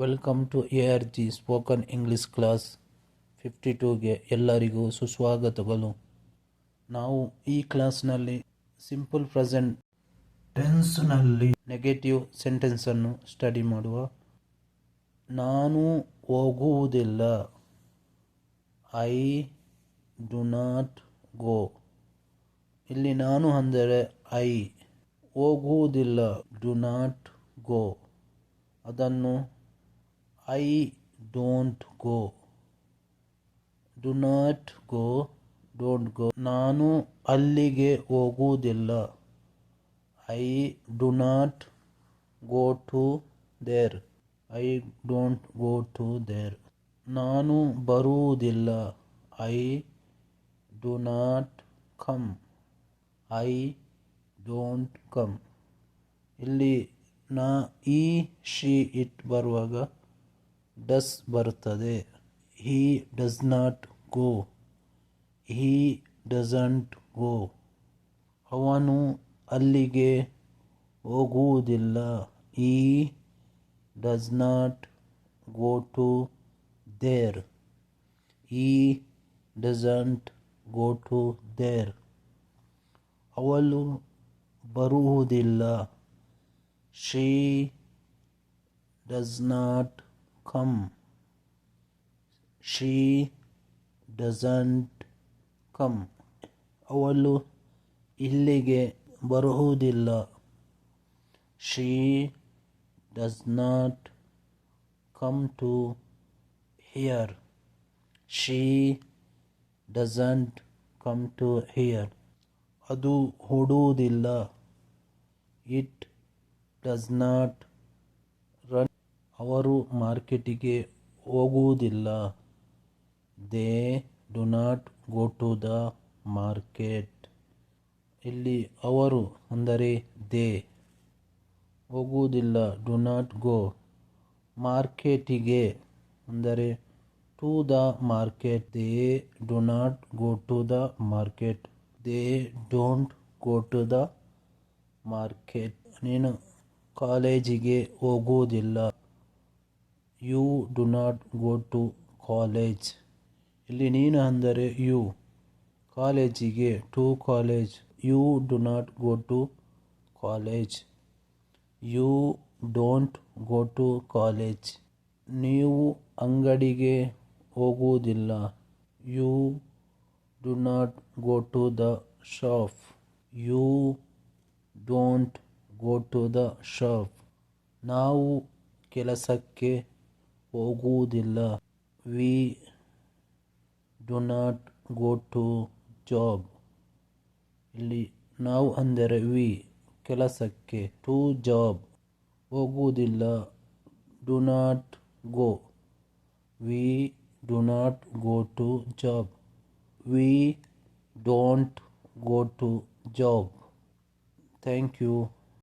Welcome to ARG spoken English class 52ಗೆ ಎಲ್ಲರಿಗೂ ಸುಸ್ವಾಗತಗಳು. ನಾವು ಈ ಕ್ಲಾಸ್ನಲ್ಲಿ ಸಿಂಪಲ್ ಪ್ರೆಸೆಂಟ್ ಟೆನ್ಸ್ನಲ್ಲಿ ನೆಗೆಟಿವ್ ಸೆಂಟೆನ್ಸನ್ನು ಸ್ಟಡಿ ಮಾಡುವ. ನಾನು ಹೋಗುವುದಿಲ್ಲ, ಐ ಡು ನಾಟ್ ಗೋ. ಇಲ್ಲಿ ನಾನು ಅಂದರೆ ಐ, ಹೋಗುವುದಿಲ್ಲ ಡು ನಾಟ್ ಗೋ. ಅದನ್ನು I don't go, do not go, don't go. ನಾನು ಅಲ್ಲಿಗೆ ಹೋಗುವುದಿಲ್ಲ, I do not go to there, I don't go to there. ನಾನು ಬರುವುದಿಲ್ಲ, I do not come, I don't come. ಇಲ್ಲಿ ಈ ಶಿ ಇಟ್ ಬರುವಾಗ does ಬರುತ್ತದೆ. He does not go, he doesn't go. ಅವನು ಅಲ್ಲಿಗೆ ಹೋಗುವುದಿಲ್ಲ, he does not go to there, he doesn't go to there. ಅವಳು ಬರುವುದಿಲ್ಲ, she does not come, she doesn't come. ಅವಳು ಇಲ್ಲಿಗೆ ಬರುವುದಿಲ್ಲ, she does not come to here, she doesn't come to here. ಅದು ಓಡುವುದಿಲ್ಲ, it does not run. ಅವರು ಮಾರ್ಕೆಟಿಗೆ ಹೋಗುವುದಿಲ್ಲ, they do not go to the market. ಇಲ್ಲಿ ಅವರು ಅಂದರೆ ದೇ, ಹೋಗುವುದಿಲ್ಲ ಡು ನಾಟ್ ಗೋ, ಮಾರ್ಕೆಟಿಗೆ ಅಂದರೆ to the market, they do not go to the market, they don't go to the market. ನೀನು ಕಾಲೇಜಿಗೆ ಹೋಗುವುದಿಲ್ಲ, you do not go to college. ಇಲ್ಲಿ ನೀನು ಅಂದರೆ ಯು, ಕಾಲೇಜಿಗೆ to college, you do not go to college, you don't go to college. ನೀವು ಅಂಗಡಿಗೆ ಹೋಗುವುದಿಲ್ಲ, you do not go to the shop, you don't go to the shop. ನಾವು ಕೆಲಸಕ್ಕೆ ಹೋಗುವುದಿಲ್ಲ, we do not go to job. ಇಲ್ಲಿ ನಾವು ಅಂದರೆ we, ಕೆಲಸಕ್ಕೆ ಟು ಜಾಬ್, ಹೋಗುವುದಿಲ್ಲ do not go, we do not go to job, we don't go to job. Thank you.